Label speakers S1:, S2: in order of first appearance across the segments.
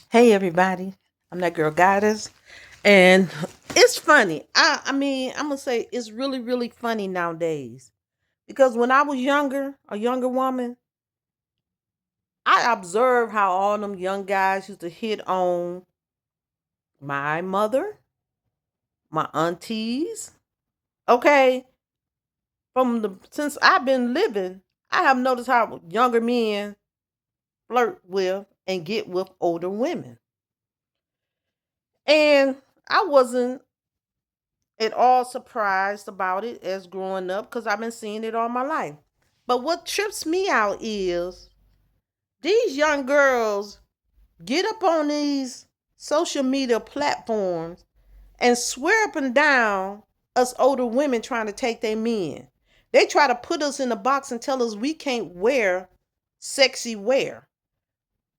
S1: Hey everybody, I'm that girl Goddess, and it's funny. I mean, I'm gonna say it's really funny nowadays because when I was younger, a younger woman, I observed how all them young guys used to hit on my mother, my aunties. Okay, from the since I've been living, I have noticed how younger men flirt with and get with older women, and I wasn't at all surprised about it as growing up because I've been seeing it all my life. But what trips me out is these young girls get up on these social media platforms and swear up and down us older women trying to take their men. They try to put us in a box and tell us we can't wear sexy wear.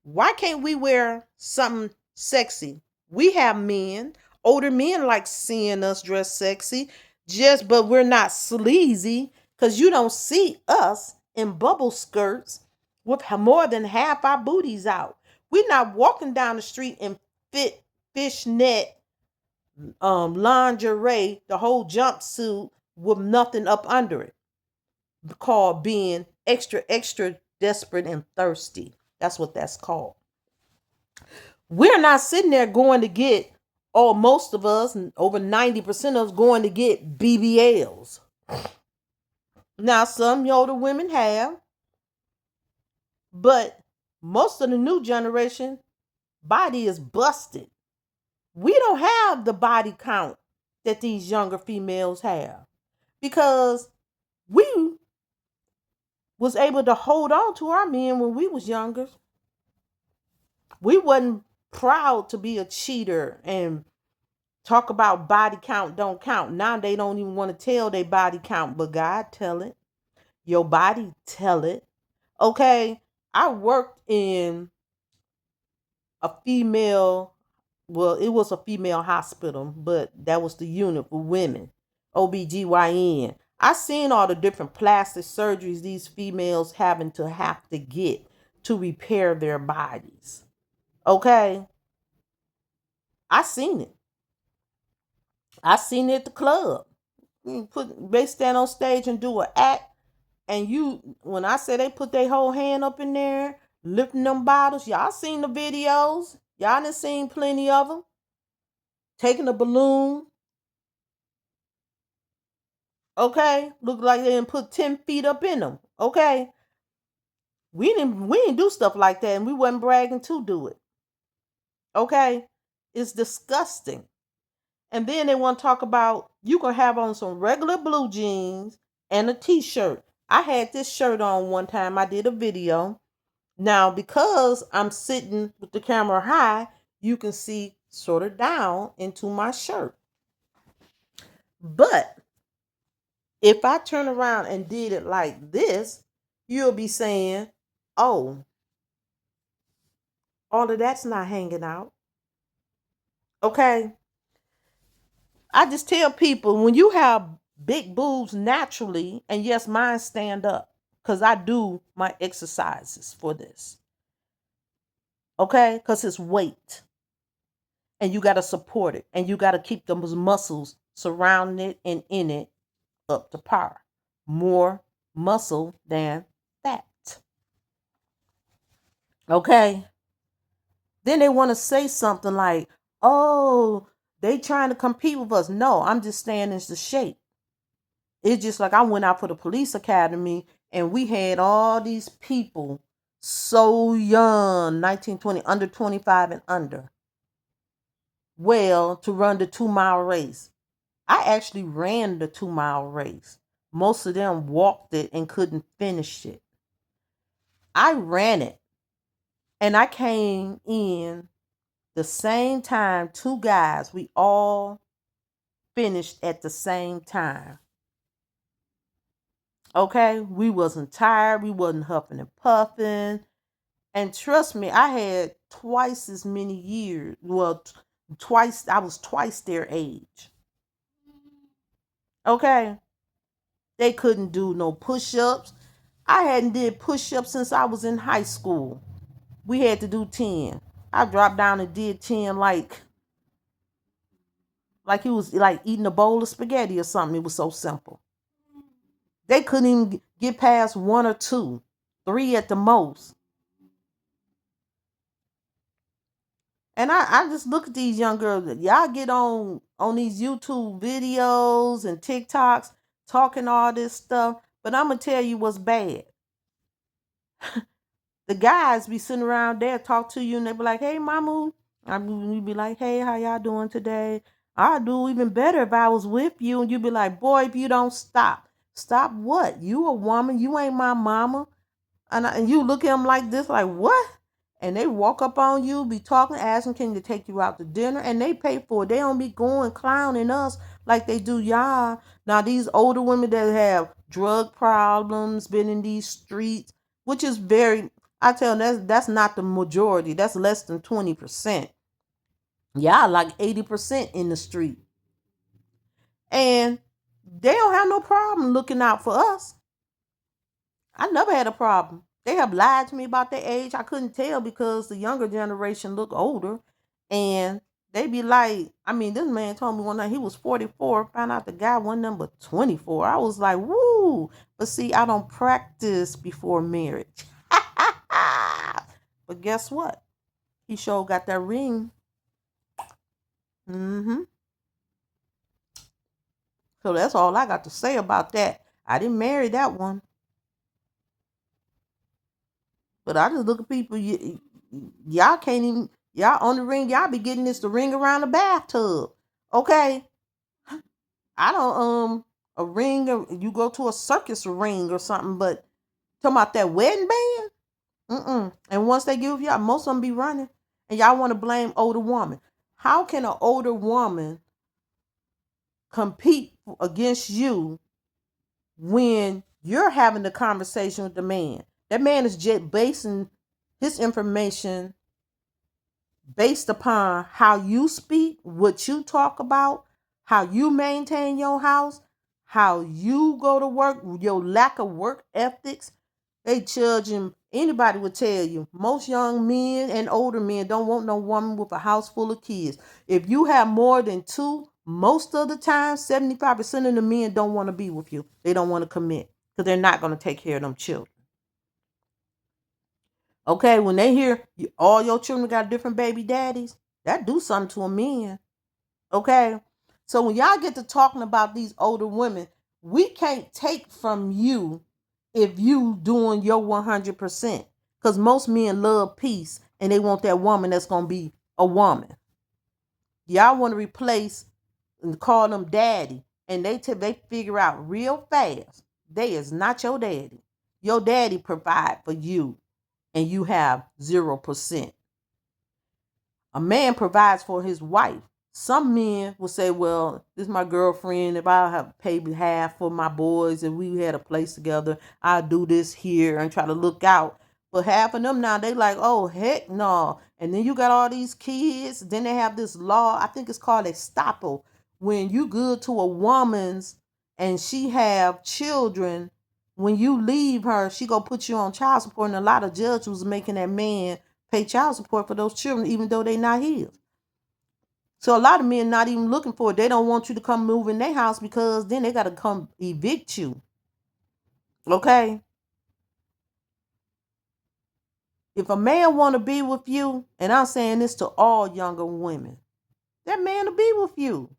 S1: Why can't we wear something sexy? We have men, older men like seeing us dress sexy, just but we're not sleazy because you don't see us in bubble skirts with more than half our booties out. We're not walking down the street in fit fishnet lingerie, the whole jumpsuit with nothing up under it, called being extra desperate and thirsty. That's what that's called. We're not sitting there going to get, or most of us, and over 90% of us, going to get BBLs. Now, some older women have, but most of the new generation body is busted. We don't have the body count that these younger females have because we was able to hold on to our men when we was younger. We wasn't proud to be a cheater and talk about body count don't count. Now they don't even want to tell their body count, but God tell it. Your body tell it. Okay. I worked in a female, well, it was a female hospital, but that was the unit for women. OBGYN. I seen all the different plastic surgeries these females having to have to get to repair their bodies. Okay. I seen it. I seen it at the club. They stand on stage and do an act, and you, when I say they put their whole hand up in there, lifting them bottles, y'all seen the videos. Y'all done seen plenty of them. Taking a balloon, okay, look like they didn't put 10 feet up in them, okay. We didn't do stuff like that, and we wasn't bragging to do it, okay. It's disgusting. And then they want to talk about you can have on some regular blue jeans and a t-shirt. I had this shirt on one time. I did a video. Now, because I'm sitting with the camera high, you can see sort of down into my shirt. But if I turn around and did it like this, you'll be saying, oh, all of that's not hanging out. Okay. I just tell people when you have big boobs naturally, and yes, mine stand up because I do my exercises for this. Okay. Because it's weight and you got to support it and you got to keep those muscles surrounding it and in it up to par. More muscle than fat. Okay. Then they want to say something like, oh, they trying to compete with us. No, I'm just staying in the shape. It's just like I went out for the police academy and we had all these people so young, 19, 20, under 25 and under. Well, to run the 2 mile race. I actually ran the 2 mile race. Most of them walked it and couldn't finish it. I ran it and I came in the same time, two guys, we all finished at the same time. Okay, we wasn't tired, we wasn't huffing and puffing. And trust me, I had twice as many years. Well, twice, I was twice their age. Okay, they couldn't do no push-ups. I hadn't did push-ups since I was in high school. We had to do 10. I dropped down and did 10 like he was like eating a bowl of spaghetti or something. It was so simple. They couldn't even get past one or two, three at the most. And I just look at these young girls. Y'all get on these YouTube videos and TikToks talking all this stuff. But I'm gonna tell you what's bad. The guys be sitting around there, talk to you, and they be like, "Hey, mama," you be like, "Hey, how y'all doing today? I'd do even better if I was with you." And you be like, "Boy, if you don't stop what? You a woman? You ain't my mama." And you look at them like this, like what? And they walk up on you, be talking, asking, "Can they take you out to dinner?" And they pay for it. They don't be going clowning us like they do y'all. Now these older women that have drug problems, been in these streets, which is very, I tell them that's not the majority. That's less than 20%. Y'all like 80% in the street, and they don't have no problem looking out for us. I never had a problem. They have lied to me about their age. I couldn't tell because the younger generation look older. And they be like, I mean, this man told me one night he was 44. Found out the guy one number 24. I was like, woo. But see, I don't practice before marriage. But guess what? He sure got that ring. Mm-hmm. So that's all I got to say about that. I didn't marry that one. But I just look at people, y'all can't even, y'all on the ring, y'all be getting this the ring around the bathtub. Okay. I don't, a ring, you go to a circus ring or something, but talking about that wedding band? And once they give y'all, most of them be running. And y'all want to blame older woman. How can an older woman compete against you when you're having the conversation with the man? That man is just basing his information based upon how you speak, what you talk about, how you maintain your house, how you go to work, your lack of work ethics. They judging, anybody would tell you, most young men and older men don't want no woman with a house full of kids. If you have more than two, most of the time, 75% of the men don't want to be with you. They don't want to commit because they're not going to take care of them children. Okay, when they hear all your children got different baby daddies, that do something to a man. Okay, so when y'all get to talking about these older women, we can't take from you if you doing your 100%. Because most men love peace and they want that woman that's going to be a woman. Y'all want to replace and call them daddy. And they figure out real fast, they is not your daddy. Your daddy provide for you and you have 0%. A man provides for his wife. Some men will say, well, this is my girlfriend. If I have paid half for my boys and we had a place together, I'll do this here and try to look out. But half of them now, they like, oh, heck no. And then you got all these kids. Then they have this law. I think it's called estoppel. When you good to a woman's and she have children, when you leave her, she gonna put you on child support. And a lot of judges was making that man pay child support for those children, even though they not his. So a lot of men not even looking for it. They don't want you to come move in their house because then they got to come evict you. Okay? If a man want to be with you, and I'm saying this to all younger women, that man will be with you.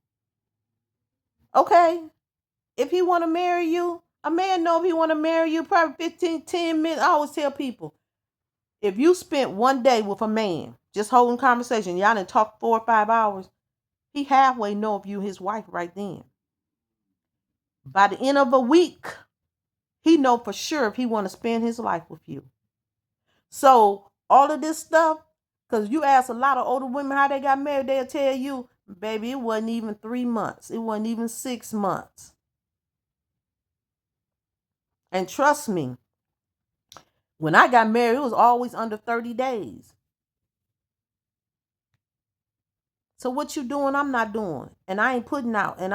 S1: Okay? If he want to marry you, a man know if he want to marry you, probably 10 minutes. I always tell people, if you spent one day with a man, just holding conversation, y'all done talk 4 or 5 hours, he halfway know if you his wife right then. By the end of a week, he know for sure if he want to spend his life with you. So all of this stuff, because you ask a lot of older women how they got married, they'll tell you, baby, it wasn't even 3 months. It wasn't even 6 months. And trust me, when I got married, it was always under 30 days. So what you doing, I'm not doing. And I ain't putting out. And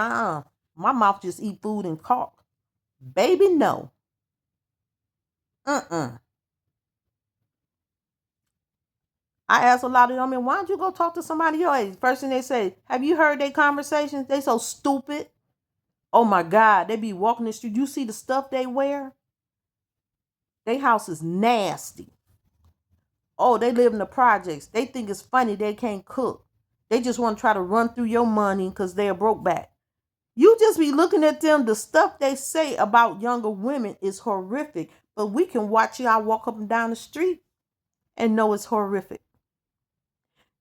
S1: my mouth just eat food and caulk. Baby, no. I I ask a lot of them, why don't you go talk to somebody your age? First thing they say, have you heard their conversations? They so stupid. Oh my God, they be walking the street. You see the stuff they wear? Their house is nasty. Oh, they live in the projects. They think it's funny they can't cook. They just want to try to run through your money because they're broke back. You just be looking at them. The stuff they say about younger women is horrific. But we can watch y'all walk up and down the street and know it's horrific.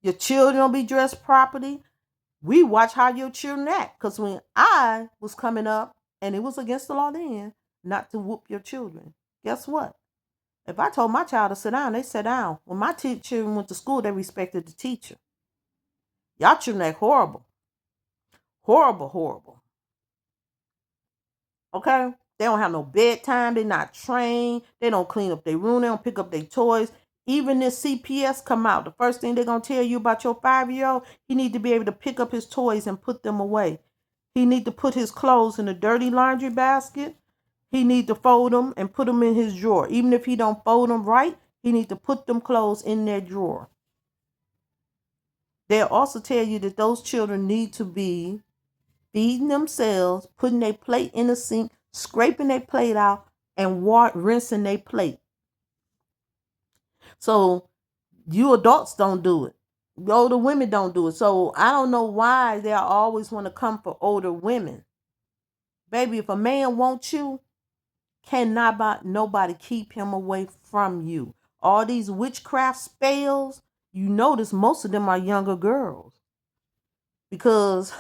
S1: Your children don't be dressed properly. We watch how your children act. Because when I was coming up, and it was against the law then, not to whoop your children. Guess what? If I told my child to sit down, they sat down. When my children went to school, they respected the teacher. Y'all children act horrible. Horrible, horrible. Okay? They don't have no bedtime. They're not trained. They don't clean up their room. They don't pick up their toys. Even this CPS come out, the first thing they're going to tell you about your 5-year-old, he need to be able to pick up his toys and put them away. He need to put his clothes in a dirty laundry basket. He need to fold them and put them in his drawer. Even if he don't fold them right, he need to put them clothes in their drawer. They'll also tell you that those children need to be feeding themselves, putting their plate in the sink, scraping their plate out, and rinsing their plate. So you adults don't do it. The older women don't do it. So I don't know why they always want to come for older women. Baby, if a man wants you, cannot nobody keep him away from you. All these witchcraft spells, you notice most of them are younger girls. Because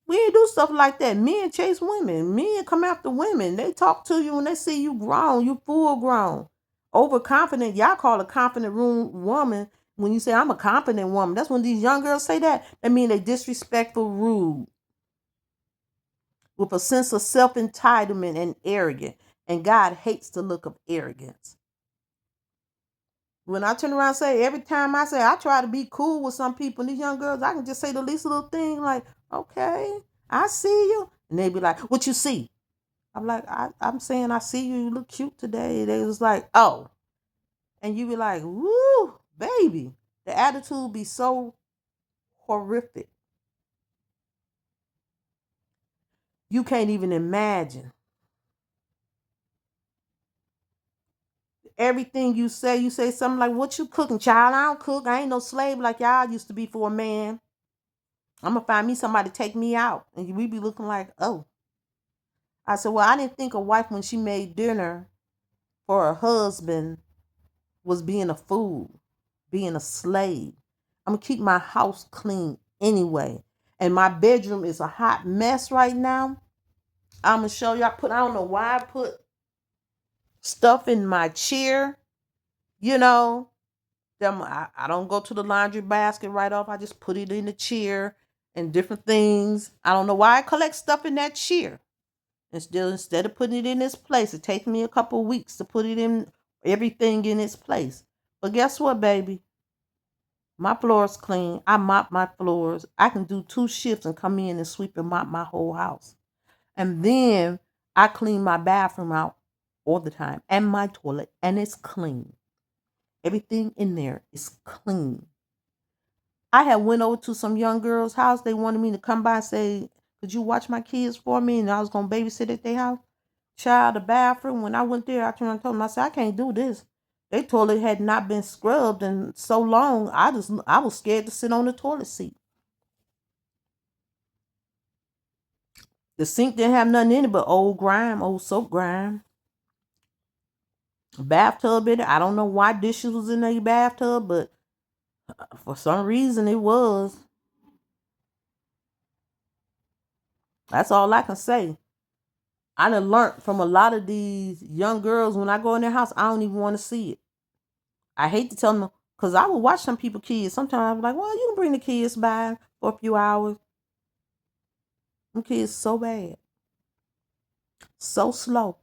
S1: we ain't do stuff like that. Men chase women. Men come after women. They talk to you when they see you grown. You full grown. Overconfident. Y'all call a confident woman. When you say, I'm a confident woman, that's when these young girls say that. That mean they disrespectful, rude, with a sense of self-entitlement and arrogant. And God hates the look of arrogance. When I turn around and say, every time I say, I try to be cool with some people, and these young girls, I can just say the least little thing like, okay, I see you. And they be like, what you see? I'm like, I'm saying I see you. You look cute today. They was like, oh. And you be like, woo, baby. The attitude be so horrific. You can't even imagine. Everything you say something like, what you cooking, child? I don't cook. I ain't no slave like y'all used to be for a man. I'm going to find me somebody to take me out. And we be looking like, oh. I said, well, I didn't think a wife when she made dinner for her husband was being a fool, being a slave. I'm going to keep my house clean anyway. And my bedroom is a hot mess right now. I'm going to show you. I don't know why I put stuff in my chair. You know, I don't go to the laundry basket right off. I just put it in the chair and different things. I don't know why I collect stuff in that chair. And still, instead of putting it in its place, it takes me a couple of weeks to put it in everything in its place. But guess what, baby? My floor's clean. I mop my floors. I can do 2 shifts and come in and sweep and mop my whole house. And then I clean my bathroom out all the time and my toilet, and it's clean. Everything in there is clean. I had went over to some young girl's house. They wanted me to come by and say, could you watch my kids for me? And I was going to babysit at their house. Child, the bathroom, when I went there, I turned and told them, I said, I can't do this. Their toilet had not been scrubbed in so long, I was scared to sit on the toilet seat. The sink didn't have nothing in it but old soap grime. Bathtub in it. I don't know why dishes was in the bathtub, but for some reason it was. That's all I can say. I done learned from a lot of these young girls, when I go in their house, I don't even want to see it. I hate to tell them, because I will watch some people kids. Sometimes I'm like, well, you can bring the kids by for a few hours. Them kids so bad. So slow.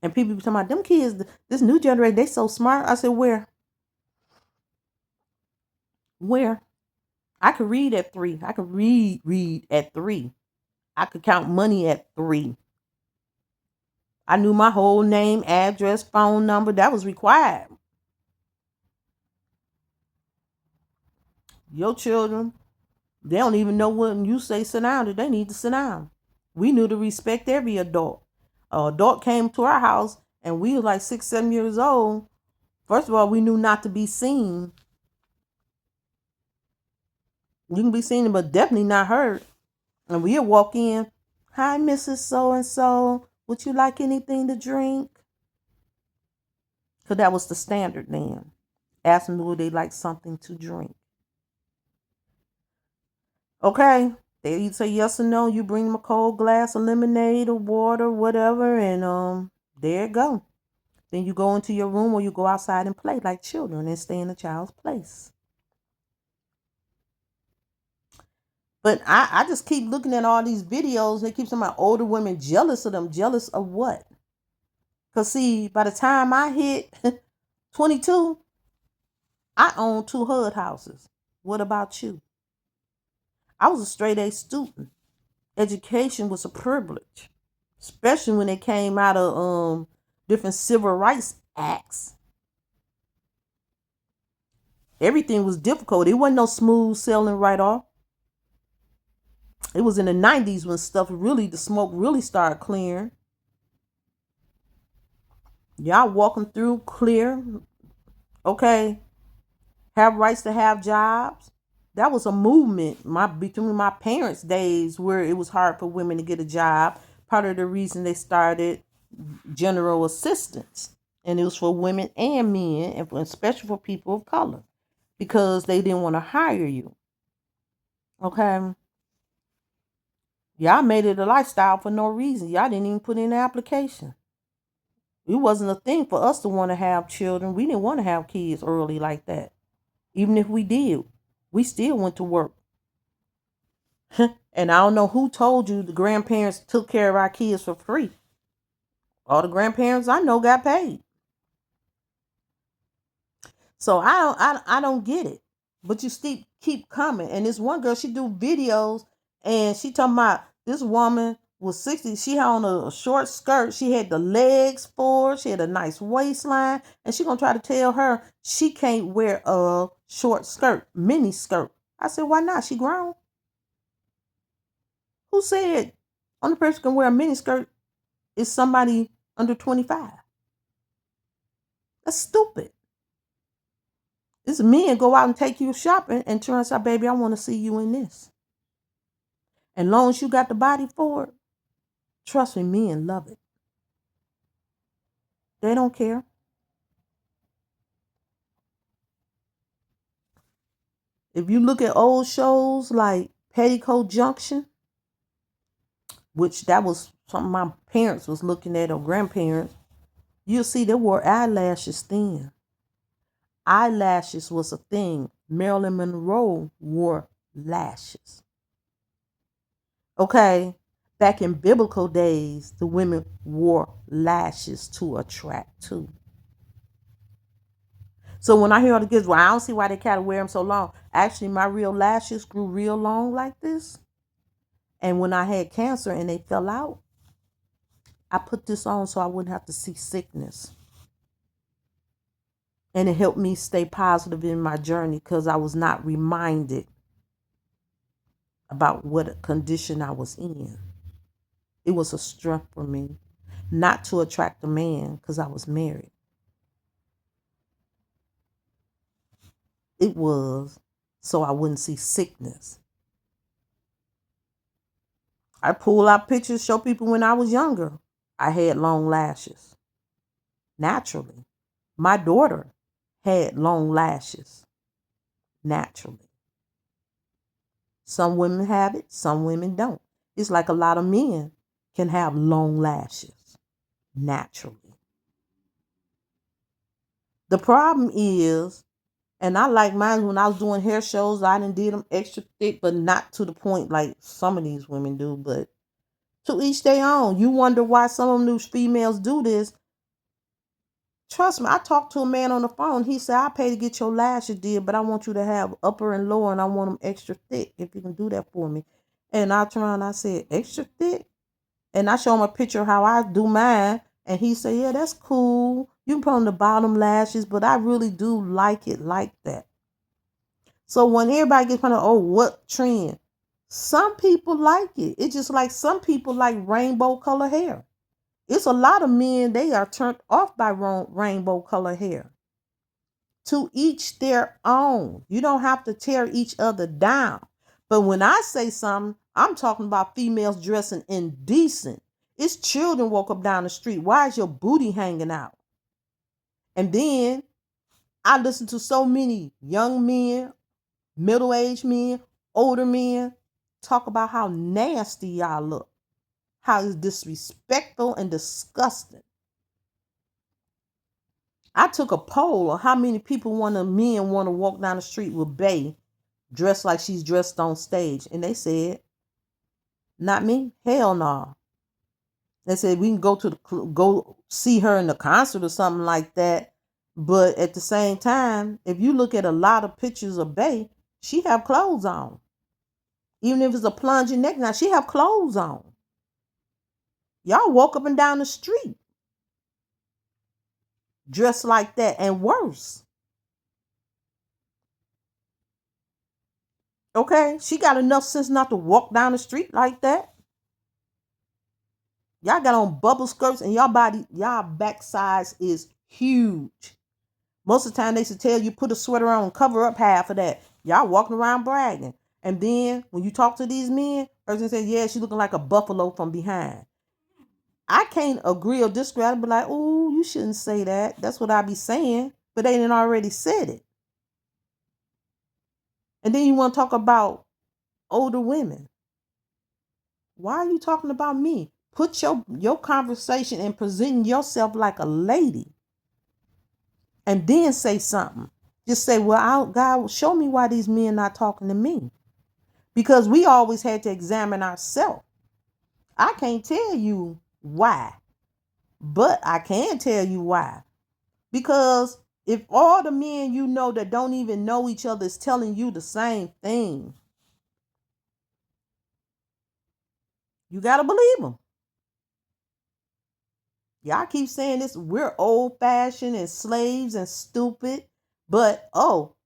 S1: And people be talking about them kids, this new generation, they so smart. I said, where? Where? I could read at 3. I could read at 3. I could count money at 3. I knew my whole name, address, phone number. That was required. Your children, they don't even know when you say sit down that they need to sit down. We knew to respect every adult. An adult came to our house and we were like 6, 7 years old. First of all, we knew not to be seen. You can be seen, but definitely not heard. And we'll walk in. Hi, Mrs. So-and-so. Would you like anything to drink? Because that was the standard then. Ask them would they like something to drink. Okay. They either say yes or no. You bring them a cold glass of lemonade or water, whatever, and there you go. Then you go into your room or you go outside and play like children and stay in the child's place. But I just keep looking at all these videos. They keep saying about older women jealous of them. Jealous of what? Because see, by the time I hit 22, I own 2 HUD houses. What about you? I was a straight A student. Education was a privilege, especially when it came out of different civil rights acts. Everything was difficult. It wasn't no smooth sailing right off. It was in the 90s when the smoke really started clearing. Y'all walking through clear. Okay. Have rights to have jobs. That was a movement between my parents' days where it was hard for women to get a job. Part of the reason they started general assistance. And it was for women and men, and especially for people of color, because they didn't want to hire you. Okay. Y'all made it a lifestyle for no reason. Y'all didn't even put in an application. It wasn't a thing for us to want to have children. We didn't want to have kids early like that. Even if we did, we still went to work. And I don't know who told you the grandparents took care of our kids for free. All the grandparents I know got paid. So I don't get it. But you still keep coming. And this one girl, she do videos and she talking about this woman was 60. She had on a short skirt. She had the legs for. She had a nice waistline. And she gonna try to tell her she can't wear a short skirt, mini skirt. I said, why not? She grown. Who said only person can wear a mini skirt is somebody under 25? That's stupid. It's men go out and take you shopping and turn and say, baby, I want to see you in this. And long as you got the body for it, trust me, men love it. They don't care. If you look at old shows like Petticoat Junction, which that was something my parents was looking at or grandparents, you'll see they wore eyelashes then. Eyelashes was a thing. Marilyn Monroe wore lashes. Okay, back in biblical days, the women wore lashes to attract too. So when I hear all the kids, well, I don't see why they gotta wear them so long. Actually, my real lashes grew real long like this. And when I had cancer and they fell out, I put this on so I wouldn't have to see sickness. And it helped me stay positive in my journey because I was not reminded about what condition I was in. It was a strength for me not to attract a man because I was married. It was so I wouldn't see sickness. I pull out pictures, show people when I was younger. I had long lashes. Naturally. My daughter had long lashes. Naturally. Some women have it, some women don't. It's like a lot of men can have long lashes. Naturally. The problem is, and I like mine when I was doing hair shows, I done did them extra thick, but not to the point like some of these women do, but to each their own. You wonder why some of these females do this. Trust me, I talked to a man on the phone. He said, I pay to get your lashes did, but I want you to have upper and lower, and I want them extra thick if you can do that for me. And I turned around and I said, extra thick? And I showed him a picture of how I do mine. And he said, yeah, that's cool. You can put on the bottom lashes, but I really do like it like that. So when everybody gets kind of, oh, what trend? Some people like it. It's just like some people like rainbow color hair. It's a lot of men, they are turned off by rainbow color hair. To each their own. You don't have to tear each other down. But when I say something, I'm talking about females dressing indecent. It's children walk up down the street. Why is your booty hanging out? And then I listen to so many young men, middle-aged men, older men talk about how nasty y'all look, how it's disrespectful and disgusting. I took a poll of how many men want to walk down the street with Bay dressed like she's dressed on stage. And they said, not me. Hell no. They said we can go see her in the concert or something like that. But at the same time, if you look at a lot of pictures of Bay, she have clothes on. Even if it's a plunging neck, now she have clothes on. Y'all walk up and down the street dressed like that and worse. Okay, she got enough sense not to walk down the street like that. Y'all got on bubble skirts and y'all backsides is huge. Most of the time they should tell you put a sweater on and cover up half of that. Y'all walking around bragging. And then when you talk to these men, person says, yeah, she looking like a buffalo from behind. I can't agree or disagree. I'd be like, oh, you shouldn't say that. That's what I be saying. But they didn't already said it. And then you want to talk about older women. Why are you talking about me? Put your conversation and present yourself like a lady. And then say something. Just say, well, God, show me why these men not talking to me. Because we always had to examine ourselves. I can't tell you why. But I can tell you why. Because if all the men you know that don't even know each other is telling you the same thing, you got to believe them. Y'all keep saying this, we're old fashioned and slaves and stupid. But,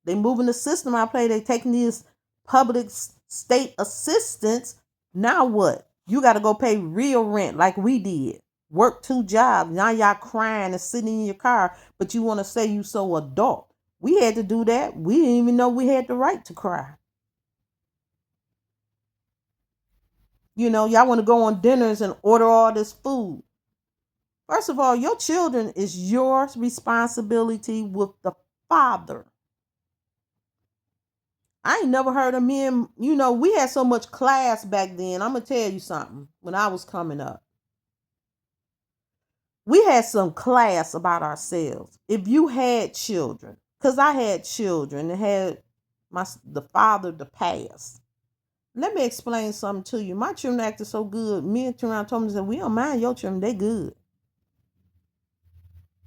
S1: they moving the system I play. They taking these public state assistance. Now what? You got to go pay real rent like we did. Work 2 jobs. Now y'all crying and sitting in your car, but you want to say you so adult. We had to do that. We didn't even know we had the right to cry. You know, y'all want to go on dinners and order all this food. First of all, your children is your responsibility with the father. I ain't never heard of men, we had so much class back then. I'm going to tell you something. When I was coming up, we had some class about ourselves. If you had children, because I had children that had the father to pass. Let me explain something to you. My children acted so good. Me and Teron told me, that we don't mind your children. They good.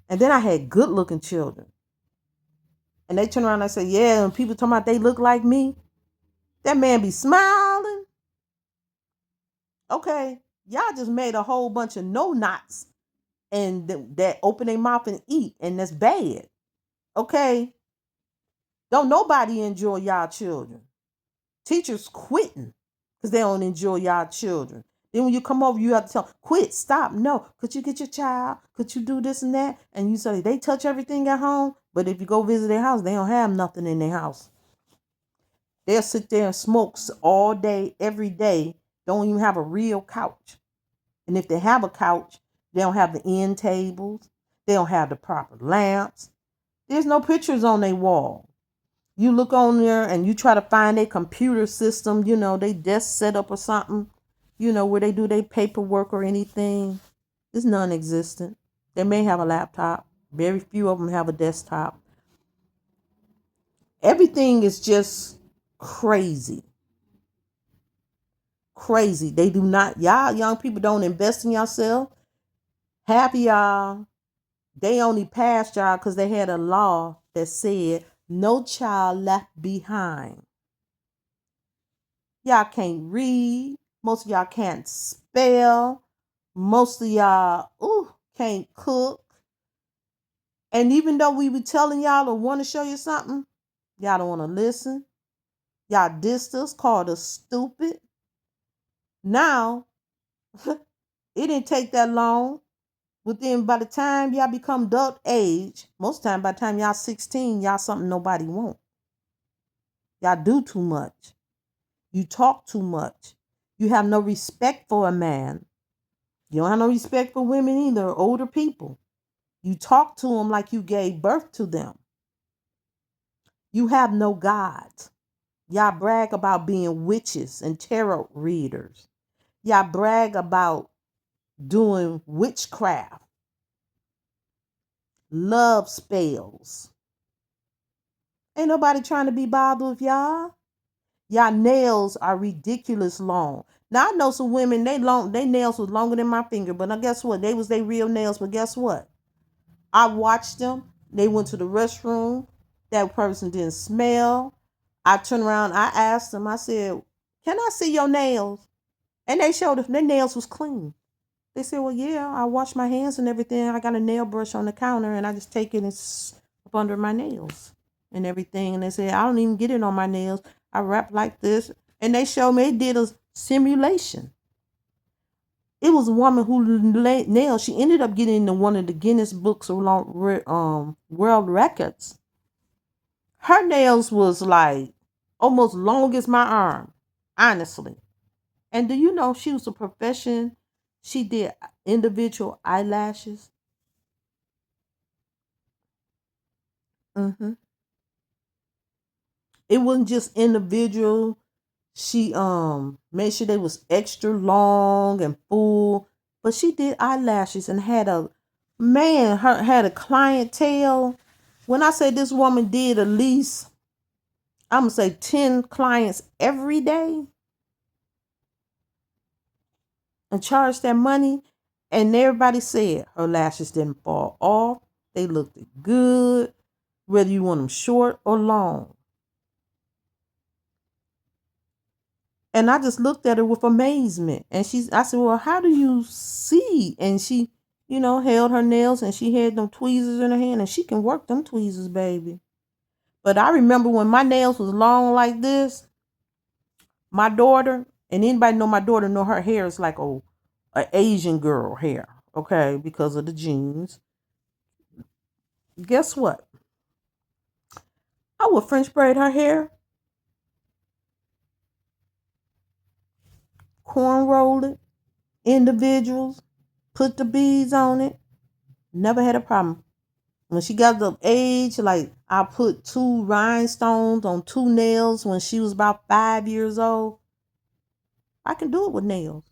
S1: And then I had good looking children. And they turn around and say, yeah, and people talking about they look like me. That man be smiling. Okay, y'all just made a whole bunch of no knots and that open their mouth and eat, and that's bad. Okay, don't nobody enjoy y'all children. Teachers quitting because they don't enjoy y'all children. Then when you come over, you have to tell them, quit, stop, no. Could you get your child? Could you do this and that? And you say they touch everything at home, but if you go visit their house, they don't have nothing in their house. They'll sit there and smoke all day, every day. Don't even have a real couch. And if they have a couch, they don't have the end tables. They don't have the proper lamps. There's no pictures on their wall. You look on there and you try to find a computer system, they desk set up or something, where they do their paperwork or anything. It's non-existent. They may have a laptop. Very few of them have a desktop. Everything is just crazy. Crazy. They do not, y'all young people don't invest in yourself. Half of y'all, they only passed y'all because they had a law that said no child left behind. Y'all can't read. Most of y'all can't spell. Most of y'all can't cook. And even though we be telling y'all or want to show you something, y'all don't want to listen. Y'all dissed us, called us stupid. Now, it didn't take that long. By the time y'all become adult age, most of the time by the time y'all 16, y'all something nobody want. Y'all do too much. You talk too much. You have no respect for a man. You don't have no respect for women either, older people. You talk to them like you gave birth to them. You have no God. Y'all brag about being witches and tarot readers. Y'all brag about doing witchcraft, love spells. Ain't nobody trying to be bothered with y'all. Y'all nails are ridiculous long. Now I know some women, they nails was longer than my finger, but now guess what? They was their real nails, but guess what? I watched them. They went to the restroom. That person didn't smell. I turned around, I asked them, I said, "Can I see your nails?" And they showed their nails was clean. They said, "Well, yeah, I wash my hands and everything. I got a nail brush on the counter and I just take it and up under my nails and everything." And they said, "I don't even get it on my nails. I wrap like this." And they showed me, they did a simulation. It was a woman who nails. She ended up getting into one of the Guinness Books of World Records. Her nails was like almost long as my arm, honestly. And do you know she was a profession? She did individual eyelashes. hmm It wasn't just individual. She made sure they was extra long and full, but she did eyelashes and had a man. Her had a clientele. When I say this woman did at least, I'm gonna say 10 clients every day and charged that money, and everybody said her lashes didn't fall off. They looked good, whether you want them short or long. And I just looked at her with amazement. And I said, "Well, how do you see?" And she, held her nails and she had them tweezers in her hand and she can work them tweezers, baby. But I remember when my nails was long like this, my daughter, and anybody know my daughter know her hair is like a Asian girl hair, okay, because of the genes. Guess what? I would French braid her hair, corn roll it, individuals, put the beads on it. Never had a problem. When she got the age, like I put 2 rhinestones on 2 nails when she was about 5 years old. I can do it with nails.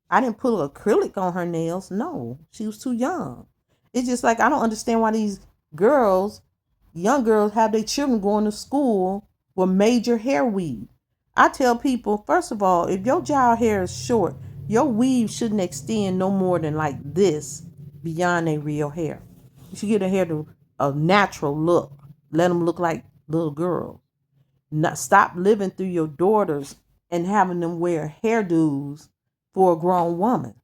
S1: I didn't put acrylic on her nails. No, she was too young. It's just like I don't understand why these girls, young girls, have their children going to school with major hair weave. I tell people, first of all, if your child hair is short, your weave shouldn't extend no more than like this beyond their real hair. You should get their hair to a natural look. Let them look like little girls. Not stop living through your daughters and having them wear hairdos for a grown woman.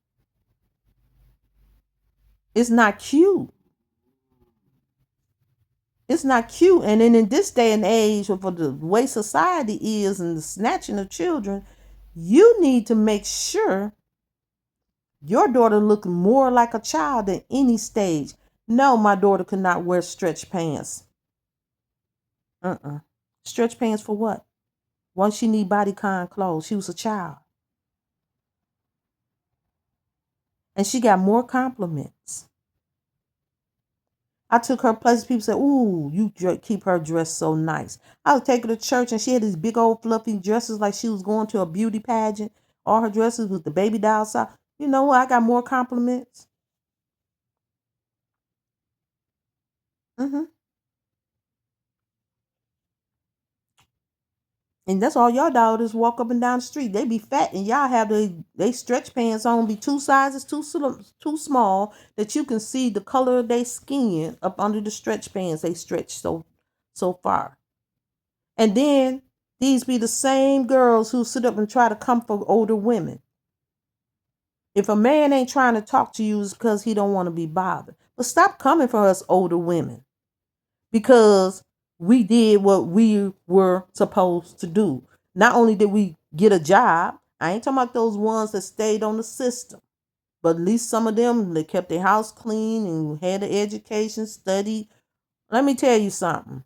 S1: It's not cute. It's not cute. And then in this day and age, for the way society is and the snatching of children, you need to make sure your daughter looks more like a child than any stage. No, my daughter could not wear stretch pants. Stretch pants for what? Why she need bodycon clothes? She was a child. And she got more compliments. I took her places. People said, "Ooh, you keep her dressed so nice." I would take her to church and she had these big old fluffy dresses like she was going to a beauty pageant. All her dresses with the baby doll side. You know what? I got more compliments. hmm And that's all y'all daughters walk up and down the street. They be fat and y'all have they stretch pants on, be 2 sizes too small that you can see the color of their skin up under the stretch pants. They stretch so far. And then these be the same girls who sit up and try to comfort older women. If a man ain't trying to talk to you, it's because he don't want to be bothered. But stop coming for us older women. Because we did what we were supposed to do. Not only did we get a job, I ain't talking about those ones that stayed on the system, but at least some of them, they kept their house clean and had an education, studied. Let me tell you something.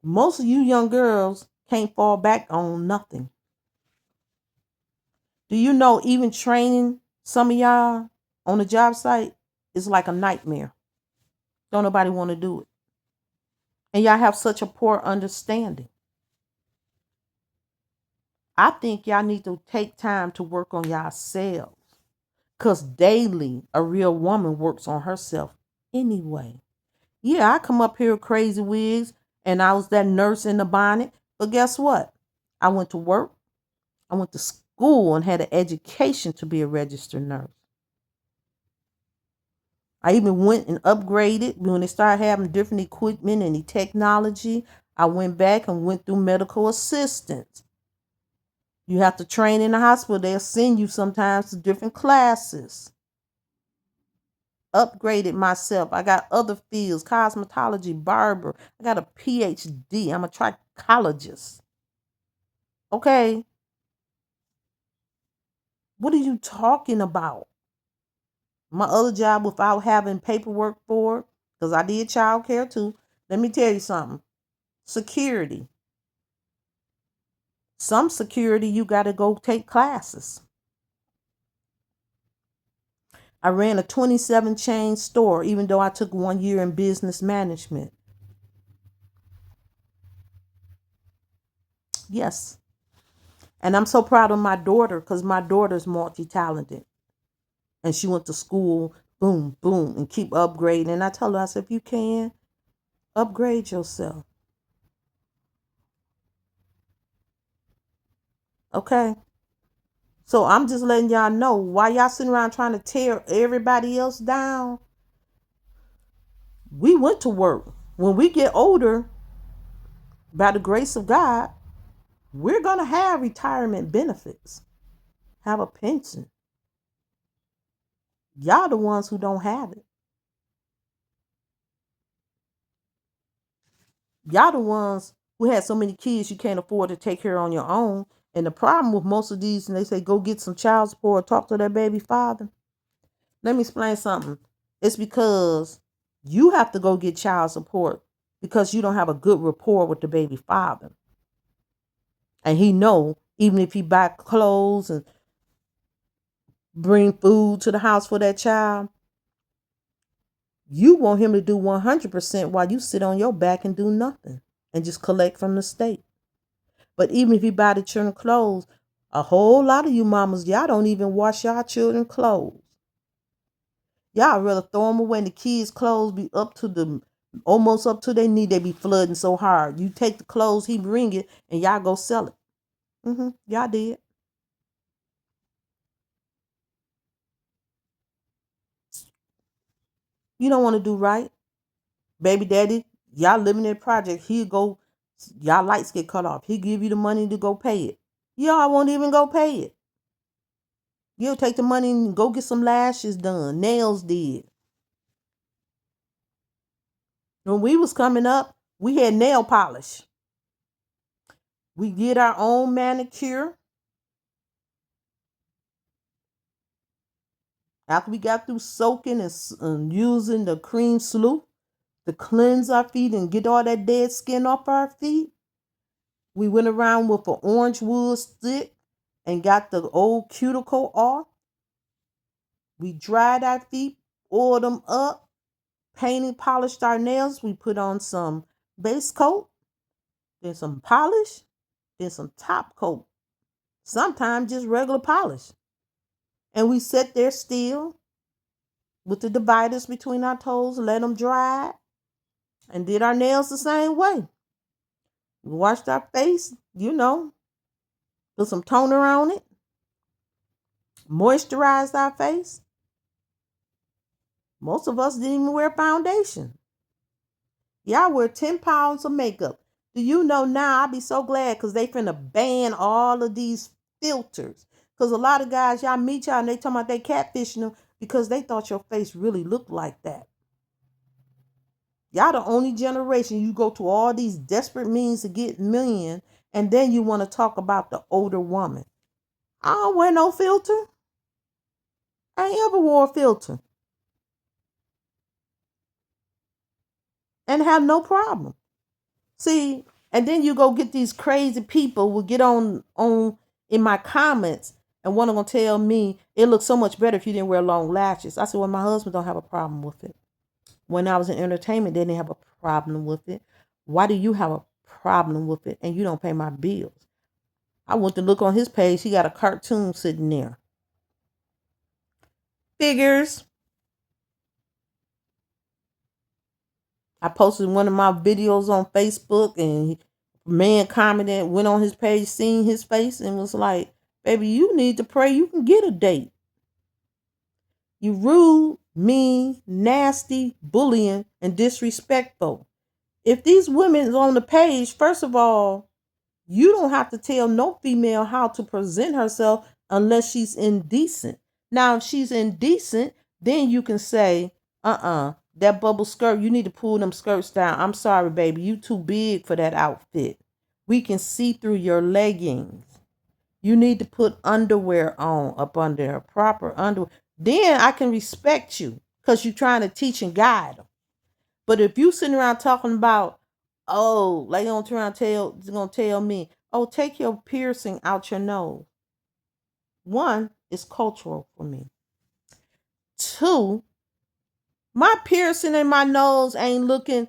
S1: Most of you young girls can't fall back on nothing. Do you know even training some of y'all on the job site is like a nightmare? Don't nobody want to do it. And y'all have such a poor understanding. I think y'all need to take time to work on yourselves. Because daily, a real woman works on herself anyway. Yeah, I come up here with crazy wigs and I was that nurse in the bonnet. But guess what? I went to work. I went to school and had an education to be a registered nurse. I even went and upgraded when they started having different equipment and the technology. I went back and went through medical assistance. You have to train in the hospital. They'll send you sometimes to different classes. Upgraded myself. I got other fields, cosmetology, barber. I got a PhD. I'm a trichologist. Okay. What are you talking about? My other job without having paperwork for it, because I did childcare too. Let me tell you something. Security. Some security, you got to go take classes. I ran a 27 chain store, even though I took 1 year in business management. Yes. And I'm so proud of my daughter because my daughter's multi-talented. And she went to school, boom, boom, and keep upgrading. And I tell her, I said, if you can, upgrade yourself. Okay? So I'm just letting y'all know, why y'all sitting around trying to tear everybody else down? We went to work. When we get older, by the grace of God, we're going to have retirement benefits, have a pension. Y'all the ones who don't have it. Y'all the ones who had so many kids you can't afford to take care on your own. And the problem with most of these, and they say, go get some child support, talk to their baby father. Let me explain something. It's because you have to go get child support because you don't have a good rapport with the baby father. And he know, even if he buy clothes and bring food to the house for that child, you want him to do 100% while you sit on your back and do nothing and just collect from the state. But even if you buy the children clothes, a whole lot of you mamas, y'all don't even wash y'all children clothes. Y'all rather throw them away and the kids' clothes be almost up to their knee. They be flooding so hard. You take the clothes, he bring it, and y'all go sell it. Y'all did. You don't want to do right. Baby daddy, y'all living in a project. Y'all lights get cut off. He give you the money to go pay it. Y'all won't even go pay it. You'll take the money and go get some lashes done, nails did. When we was coming up, we had nail polish. We did our own manicure. After we got through soaking and using the cream slough to cleanse our feet and get all that dead skin off our feet, we went around with an orange wood stick and got the old cuticle off. We dried our feet, oiled them up, painted, polished our nails. We put on some base coat, then some polish, then some top coat. Sometimes just regular polish. And we sat there still with the dividers between our toes, let them dry, and did our nails the same way. We washed our face, put some toner on it, moisturized our face. Most of us didn't even wear foundation. Y'all wear 10 pounds of makeup. Do you know now? I'll be so glad because they finna ban all of these filters. Because a lot of guys, y'all meet y'all and they talking about they catfishing them because they thought your face really looked like that. Y'all the only generation you go to all these desperate means to get men, and then you want to talk about the older woman. I don't wear no filter. I ain't ever wore a filter and have no problem. See, and then you go get these crazy people will get on in my comments and one of them tell me it looks so much better if you didn't wear long lashes. I said, well, my husband don't have a problem with it. When I was in entertainment, they didn't have a problem with it. Why do you have a problem with it and you don't pay my bills? I went to look on his page. He got a cartoon sitting there. Figures. I posted one of my videos on Facebook and a man commented, went on his page, seen his face and was like, baby, you need to pray you can get a date. You rude, mean, nasty, bullying, and disrespectful. If these women is on the page, first of all, you don't have to tell no female how to present herself unless she's indecent. Now, if she's indecent, then you can say, that bubble skirt, you need to pull them skirts down. I'm sorry, baby, you too big for that outfit. We can see through your leggings. You need to put underwear on up under proper underwear. Then I can respect you because you're trying to teach and guide them. But if you sitting around talking about, oh, like on trying to gonna tell me, oh, take your piercing out your nose. One, it's cultural for me. Two, my piercing in my nose ain't looking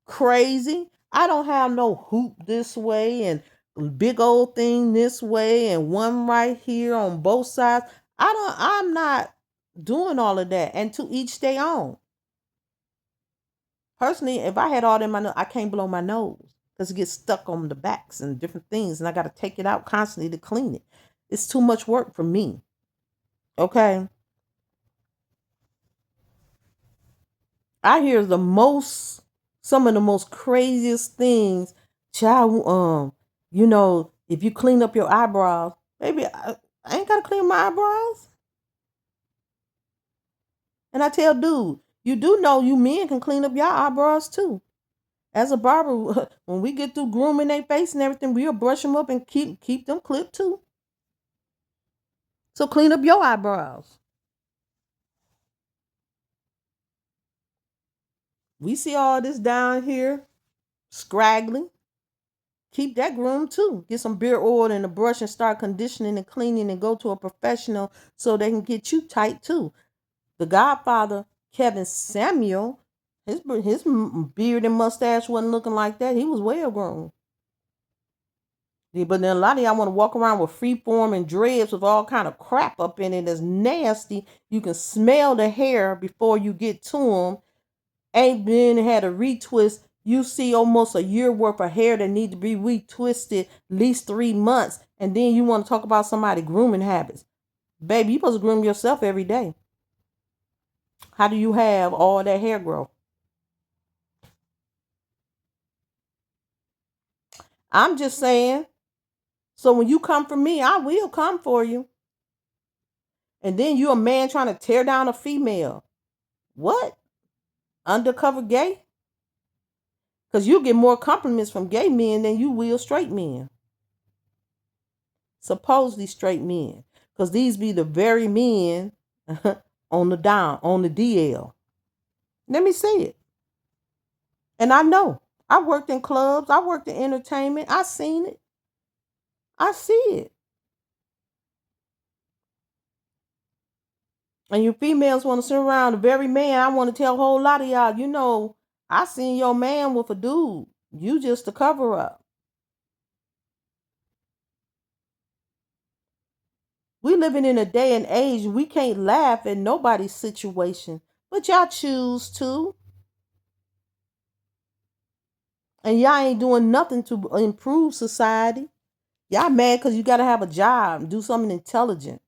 S1: crazy. I don't have no hoop this way and big old thing this way and one right here on both sides. I'm not doing all of that. And to each their own. Personally, if I had all that in my nose, I can't blow my nose because it gets stuck on the backs and different things, and I got to take it out constantly to clean it. It's too much work for me. Okay. I hear some of the most craziest things. Child, if you clean up your eyebrows, baby, I ain't gotta clean my eyebrows. And I tell dude, you do know you men can clean up your eyebrows too. As a barber, when we get through grooming their face and everything, we'll brush them up and keep them clipped too. So clean up your eyebrows. We see all this down here, scraggling. Keep that groomed too. Get some beard oil and a brush and start conditioning and cleaning and go to a professional so they can get you tight too. The Godfather, Kevin Samuel, his beard and mustache wasn't looking like that. He was well grown. But then a lot of y'all want to walk around with freeform and dreads with all kind of crap up in it that's nasty. You can smell the hair before you get to them. Ain't been had a retwist. You see almost a year worth of hair that need to be retwisted at least 3 months. And then you want to talk about somebody grooming habits. Baby, you supposed to groom yourself every day. How do you have all that hair growth? I'm just saying. So when you come for me, I will come for you. And then you a man trying to tear down a female. What? Undercover gay? Because you get more compliments from gay men than you will straight men. Supposedly straight men. Because these be the very men on the DL. Let me see it. And I know. I worked in clubs. I worked in entertainment. I seen it. I see it. And you females want to sit around the very man. I want to tell a whole lot of y'all, I seen your man with a dude. You just a cover up. We living in a day and age we can't laugh at nobody's situation, but y'all choose to. And y'all ain't doing nothing to improve society. Y'all mad because you got to have a job, do something intelligent.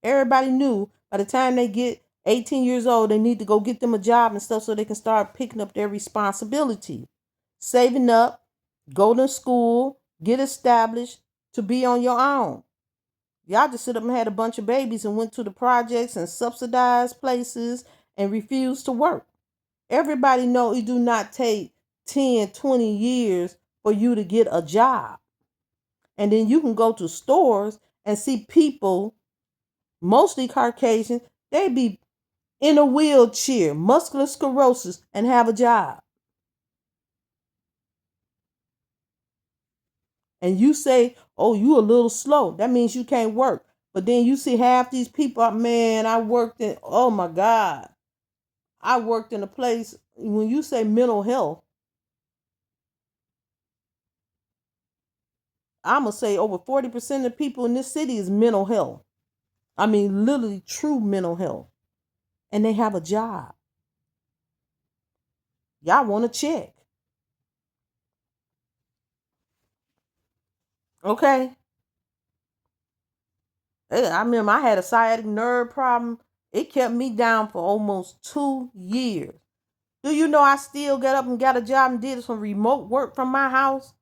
S1: Everybody knew by the time they get 18 years old, they need to go get them a job and stuff so they can start picking up their responsibility. Saving up, go to school, get established to be on your own. Y'all just sit up and had a bunch of babies and went to the projects and subsidized places and refused to work. Everybody know it do not take 10, 20 years for you to get a job. And then you can go to stores and see people, mostly Caucasian, they be in a wheelchair, muscular sclerosis, and have a job. And you say, oh, you a little slow. That means you can't work. But then you see half these people, man, I worked in, oh my God. I worked in a place, when you say mental health, I'm going to say over 40% of people in this city is mental health. I mean, literally true mental health. And they have a job. Y'all want to check. Okay. I remember I had a sciatic nerve problem. It kept me down for almost 2 years. Do you know I still got up and got a job and did some remote work from my house?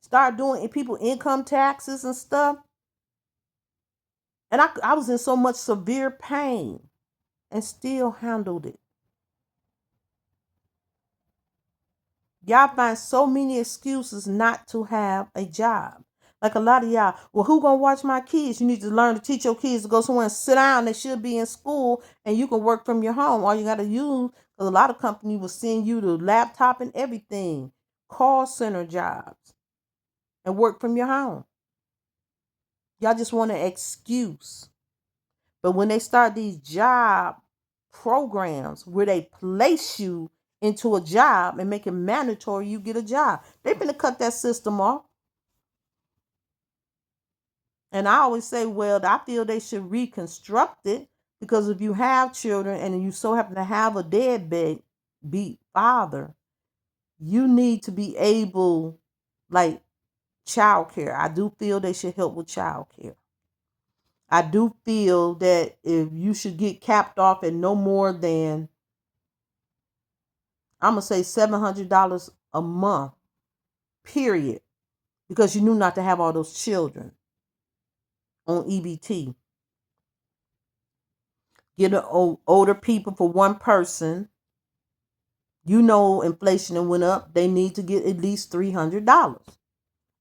S1: Start doing people income taxes and stuff. And I was in so much severe pain and still handled it. Y'all find so many excuses not to have a job. Like a lot of y'all, well, who gonna watch my kids? You need to learn to teach your kids to go somewhere and sit down. They should be in school, and you can work from your home. All you gotta use, because a lot of companies will send you the laptop and everything, call center jobs, and work from your home. Y'all just want an excuse. But when they start these job programs where they place you into a job and make it mandatory you get a job, they're going to cut that system off. And I always say, well, I feel they should reconstruct it, because if you have children and you so happen to have a deadbeat father, you need to be able, like childcare. I do feel they should help with childcare. I do feel that if you should get capped off at no more than, I'm going to say $700 a month, period, because you knew not to have all those children on EBT. Get older people for one person. You know, inflation went up. They need to get at least $300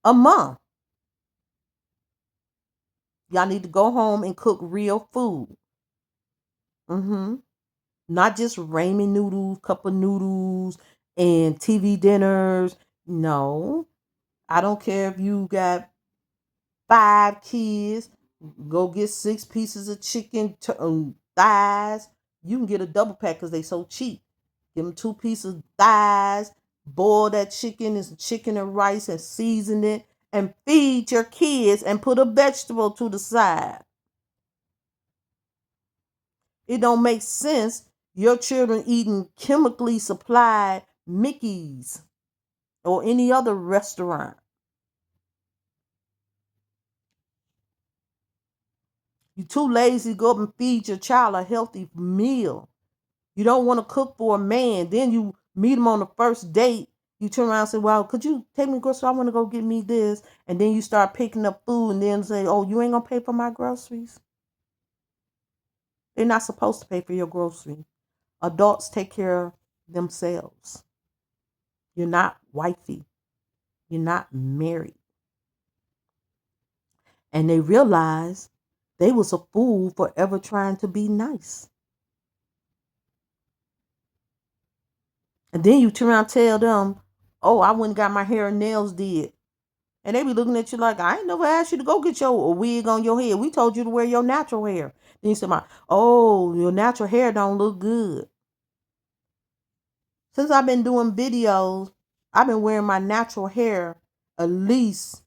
S1: a month. Y'all need to go home and cook real food. Not just ramen noodles, cup of noodles, and TV dinners. No. I don't care if you got 5 kids. Go get 6 pieces of chicken thighs. You can get a double pack because they so cheap. Give them 2 pieces of thighs. Boil that chicken and some chicken and rice and season it. And feed your kids and put a vegetable to the side. It don't make sense your children eating chemically supplied Mickey's or any other restaurant. You're too lazy to go up and feed your child a healthy meal. You don't want to cook for a man. Then you meet him on the first date. You turn around and say, well, could you take me groceries? I want to go get me this. And then you start picking up food and then say, oh, you ain't going to pay for my groceries? They're not supposed to pay for your groceries. Adults take care of themselves. You're not wifey. You're not married. And they realized they was a fool for ever trying to be nice. And then you turn around and tell them, oh, I went and got my hair and nails did. And they be looking at you like, I ain't never asked you to go get your wig on your head. We told you to wear your natural hair. Then you say, oh, your natural hair don't look good. Since I've been doing videos, I've been wearing my natural hair at least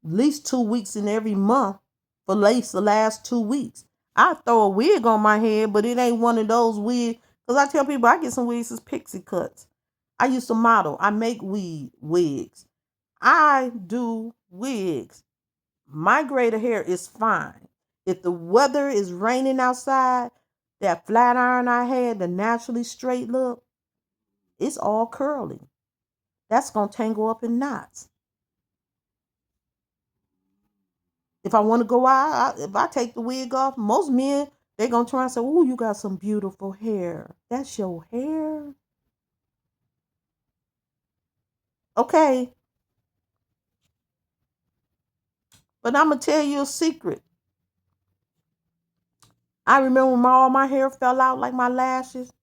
S1: 2 weeks in every month for at least the last 2 weeks. I throw a wig on my head, but it ain't one of those wigs. Because I tell people I get some wigs as pixie cuts. I used to model. I make wigs. I do wigs. My braided hair is fine. If the weather is raining outside, that flat iron I had, the naturally straight look, it's all curly. That's going to tangle up in knots. If I want to go out, if I take the wig off, most men, they're going to try and say, "Oh, you got some beautiful hair." That's your hair. Okay. But I'm going to tell you a secret. I remember when all my hair fell out like my lashes.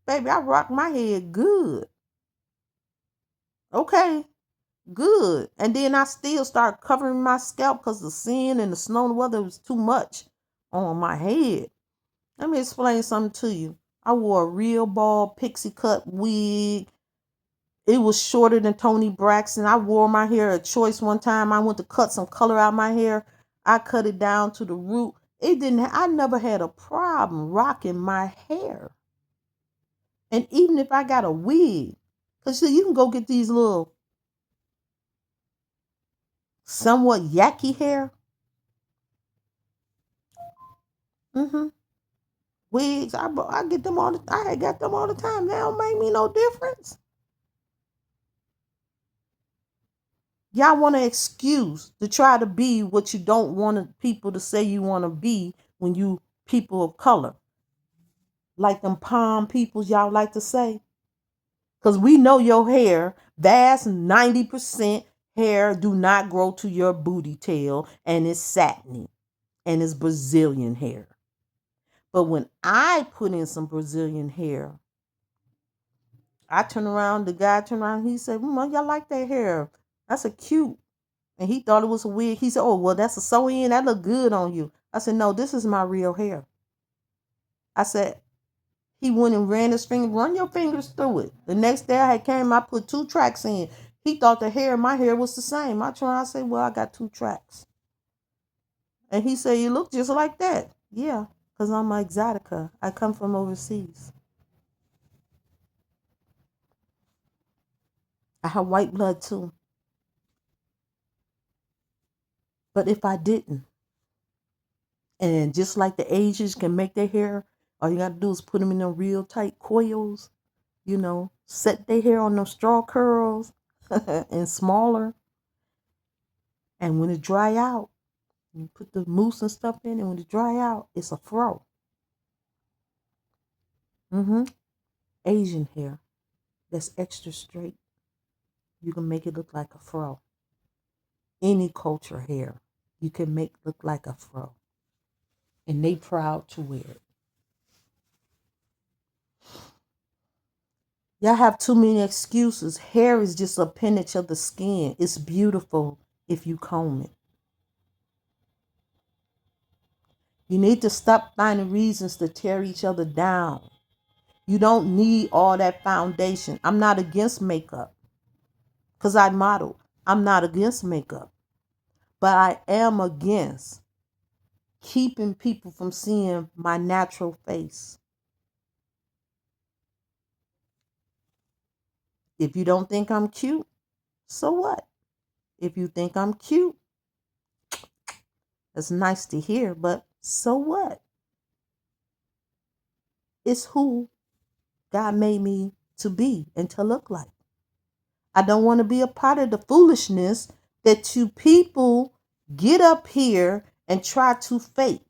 S1: Baby, I rocked my head good. Okay. Good. And then I still started covering my scalp because the sun and the snow and the weather was too much on my head. Let me explain something to you. I wore a real bald pixie cut wig. It was shorter than Toni Braxton. I wore my hair a choice one time. I went to cut some color out of my hair. I cut it down to the root. I never had a problem rocking my hair. And even if I got a wig, because you can go get these little somewhat yucky hair. Mm-hmm. Wigs, I get them all the I had got them all the time. They don't make me no difference. Y'all want an excuse to try to be what you don't want people to say you want to be when you people of color. Like them palm peoples y'all like to say. Because we know your hair, vast 90% hair do not grow to your booty tail and it's satiny and it's Brazilian hair. But when I put in some Brazilian hair, I turn around, the guy turned around, he said, y'all like that hair. That's a cute. And he thought it was a wig. He said, oh, well, that's a sew-in. That look good on you. I said, no, this is my real hair. I said, he went and ran his finger, run your fingers through it. The next day I came, I put 2 tracks in. He thought my hair was the same. I said, well, I got 2 tracks. And he said, you look just like that. Yeah, because I'm an exotica. I come from overseas. I have white blood too. But if I didn't, and just like the Asians can make their hair, all you got to do is put them in them real tight coils, set their hair on them straw curls and smaller. And when it dry out, you put the mousse and stuff in, and when it dry out, it's a fro. Mm-hmm. Asian hair that's extra straight. You can make it look like a fro. Any culture hair, you can make look like a fro. And they proud to wear it. Y'all have too many excuses. Hair is just a appendage of the skin. It's beautiful if you comb it. You need to stop finding reasons to tear each other down. You don't need all that foundation. I'm not against makeup because I model. I'm not against makeup, but I am against keeping people from seeing my natural face. If you don't think I'm cute, so what? If you think I'm cute, it's nice to hear, but so what? It's who God made me to be and to look like. I don't want to be a part of the foolishness that you people get up here and try to fake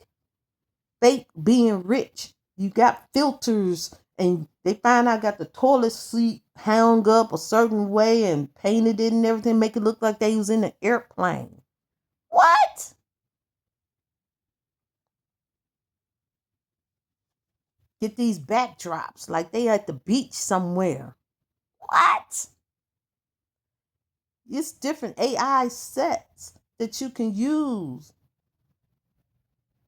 S1: being rich. You got filters and they find I got the toilet seat hung up a certain way and painted it and everything, make it look like they was in an airplane. What? Get these backdrops like they at the beach somewhere. What? It's different AI sets that you can use.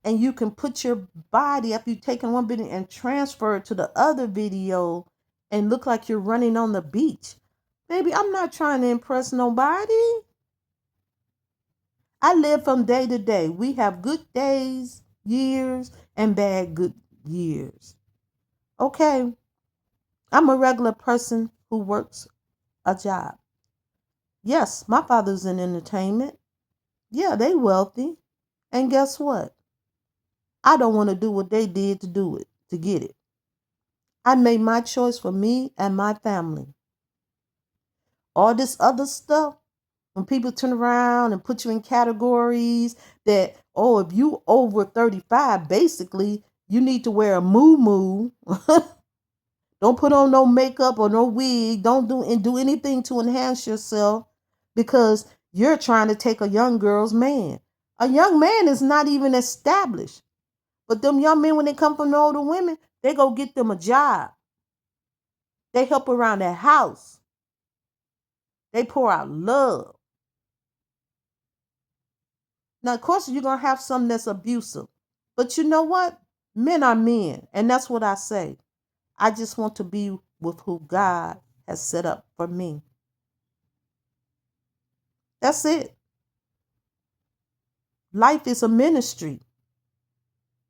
S1: And you can put your body after you've taken one video and transfer it to the other video and look like you're running on the beach. Baby, I'm not trying to impress nobody. I live from day to day. We have good days, years, and bad good years. Okay. I'm a regular person who works a job. Yes, my father's in entertainment. Yeah, they wealthy. And guess what? I don't want to do what they did to do it, to get it. I made my choice for me and my family. All this other stuff, When people turn around and put you in categories that, oh, if you over 35, basically you need to wear a moo. Don't put on no makeup or no wig. Don't do anything to enhance yourself because you're trying to take a young girl's man. A young man is not even established. But them young men, when they come from the older women, they go get them a job. They help around their house. They pour out love. Now, of course, you're going to have some that's abusive. But you know what? Men are men. And that's what I say. I just want to be with who God has set up for me. That's it. Life is a ministry.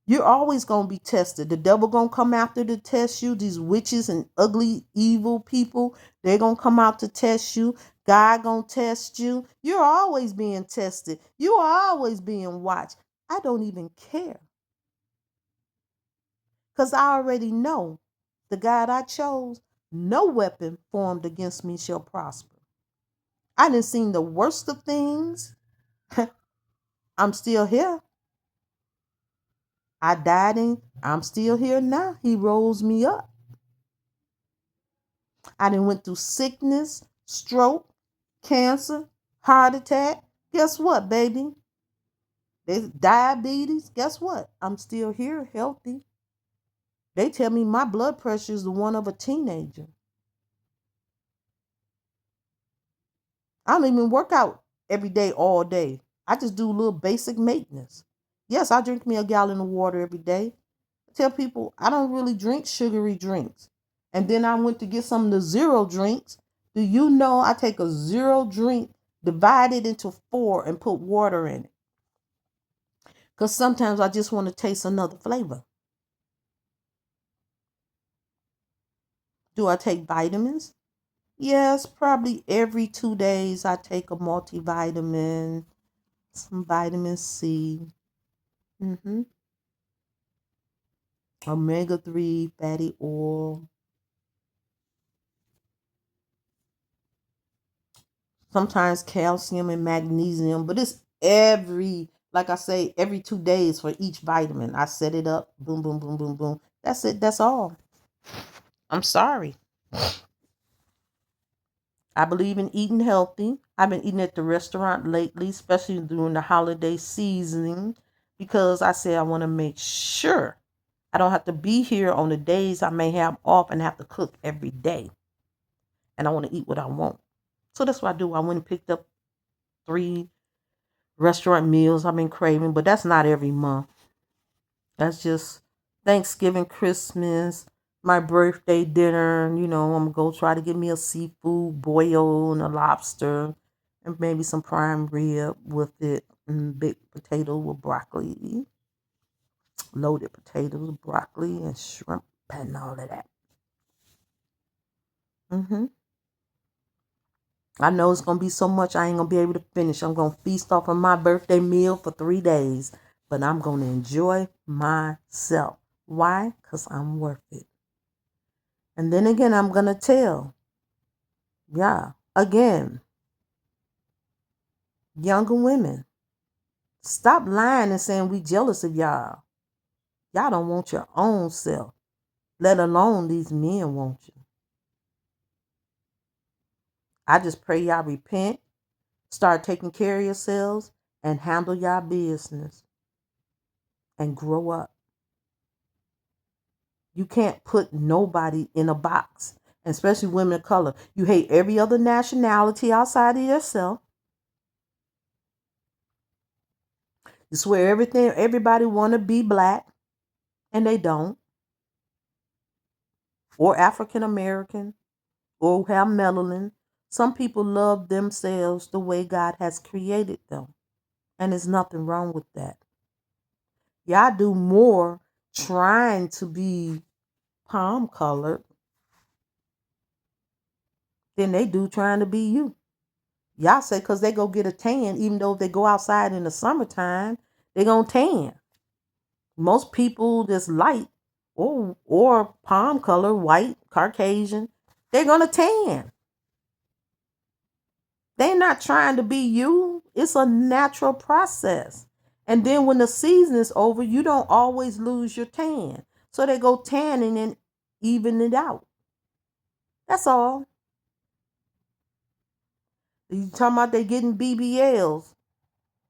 S1: You're always going to be tested. The devil going to come after to test you. These witches and ugly, evil people, they're going to come out to test you. God going to test you. You're always being tested. You are always being watched. I don't even care. Because I already know the God I chose, no weapon formed against me shall prosper. I done seen the worst of things. I'm still here. I died and I'm still here now. He rose me up. I done went through sickness, stroke, cancer, heart attack. Guess what, baby? Diabetes. Guess what? I'm still here, healthy. They tell me my blood pressure is the one of a teenager. I don't even work out every day, all day. I just do a little basic maintenance. Yes, I drink me a gallon of water every day. I tell people I don't really drink sugary drinks. And then I went to get some of the zero drinks. Do you know I take a zero drink, divide it into 4 and put water in it? Because sometimes I just want to taste another flavor. Do I take vitamins? Yes, probably every 2 days I take a multivitamin, some vitamin C. Omega-3 fatty oil. Sometimes calcium and magnesium, but it's like I say, every 2 days for each vitamin. I set it up, boom, boom, boom, boom, boom. That's it. That's all. I'm sorry. I believe in eating healthy. I've been eating at the restaurant lately, especially during the holiday season, because I say I want to make sure I don't have to be here on the days I may have off and have to cook every day. And I want to eat what I want. So that's what I do. I went and picked up 3 restaurant meals I've been craving, but that's not every month. That's just Thanksgiving, Christmas, my birthday dinner. You know, I'm going to go try to get me a seafood boil and a lobster and maybe some prime rib with it and baked potato with broccoli, loaded potatoes, broccoli, and shrimp and all of that. I know it's going to be so much I ain't going to be able to finish. I'm going to feast off of my birthday meal for 3 days, but I'm going to enjoy myself. Why? Because I'm worth it. And then again, I'm going to tell, again, younger women, stop lying and saying we jealous of y'all. Y'all don't want your own self, let alone these men want you. I just pray y'all repent, start taking care of yourselves, and handle y'all business and grow up. You can't put nobody in a box, especially women of color. You hate every other nationality outside of yourself. You swear everybody want to be black, and they don't. Or African American, or have melanin. Some people love themselves the way God has created them. And there's nothing wrong with that. Y'all do more trying to be palm colored than they do trying to be you. Y'all say because they go get a tan, even though if they go outside in the summertime, they gonna tan. Most people that's light or palm color, white, Caucasian, they're gonna tan. They're not trying to be you. It's a natural process. And then when the season is over, you don't always lose your tan. So they go tanning and even it out. That's all. You talking about they getting BBLs.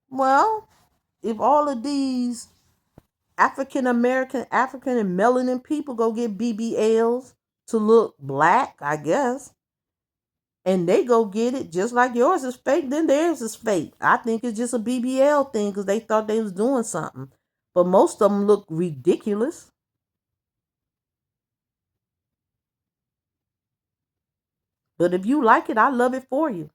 S1: Well, if all of these African American, African and melanin people go get BBLs to look black, I guess, and they go get it just like yours is fake, then theirs is fake. I think it's just a BBL thing because they thought they was doing something. But most of them look ridiculous. But if you like it, I love it for you.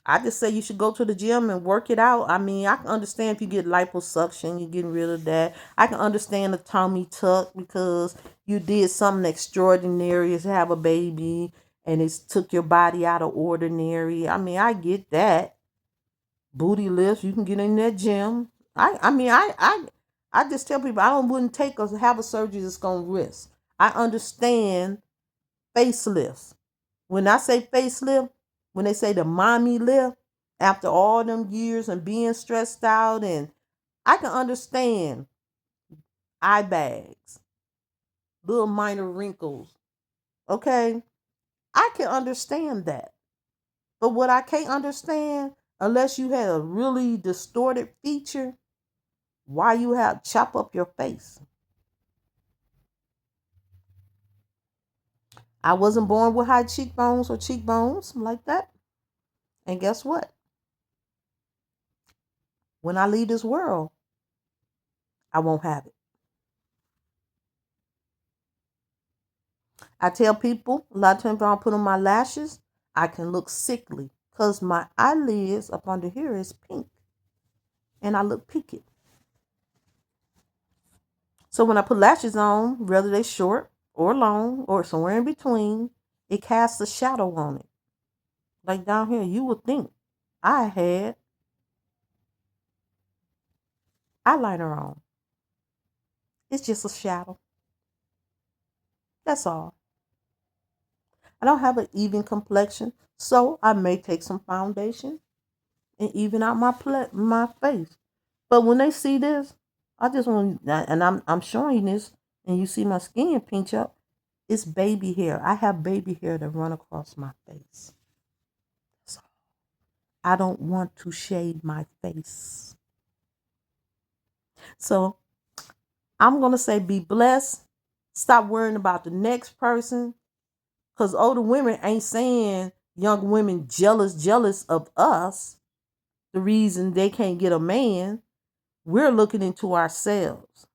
S1: I just say you should go to the gym and work it out. I mean, I can understand if you get liposuction, you're getting rid of that. I can understand the tummy tuck because you did something extraordinary to have a baby and it took your body out of ordinary. I mean, I get that. Booty lifts, you can get in that gym. I just tell people I wouldn't take or have a surgery that's gonna risk. I understand facelifts. When I say facelift, when they say the mommy lift, after all them years and being stressed out, and I can understand eye bags, little minor wrinkles. Okay, I can understand that. But what I can't understand, unless you had a really distorted feature, why you have chop up your face. I wasn't born with high cheekbones or cheekbones like that. And guess what? When I leave this world, I won't have it. I tell people a lot of times when I put on my lashes, I can look sickly because my eyelids up under here is pink and I look peaked. So when I put lashes on, whether they're short or long or somewhere in between, it casts a shadow on it. Like down here, you would think I had eyeliner on. It's just a shadow. That's all. I don't have an even complexion, so I may take some foundation and even out my face. But when they see this, I just want, and I'm showing you this, and you see my skin pinch up. It's baby hair. I have baby hair that run across my face. So I don't want to shade my face. So I'm gonna say, be blessed. Stop worrying about the next person, because older women ain't saying young women jealous of us. The reason they can't get a man, we're looking into ourselves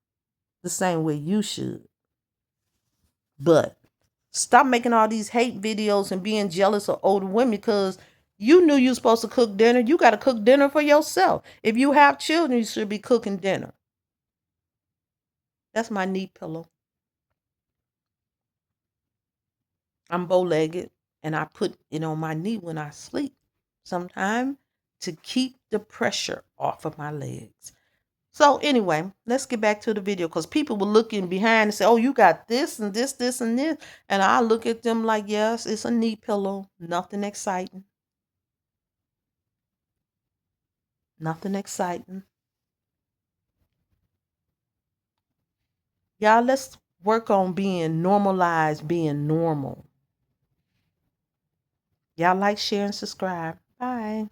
S1: the same way you should. But stop making all these hate videos and being jealous of older women because you knew you were supposed to cook dinner. You got to cook dinner for yourself. If you have children, you should be cooking dinner. That's my knee pillow. I'm bow-legged and I put it on my knee when I sleep sometimes to keep the pressure off of my legs. So anyway, let's get back to the video because people were looking behind and say, oh, you got this and this and this. And I look at them like, yes, it's a knee pillow. Nothing exciting. Nothing exciting. Y'all, let's work on being normalized, being normal. Y'all like, share, and subscribe. Bye.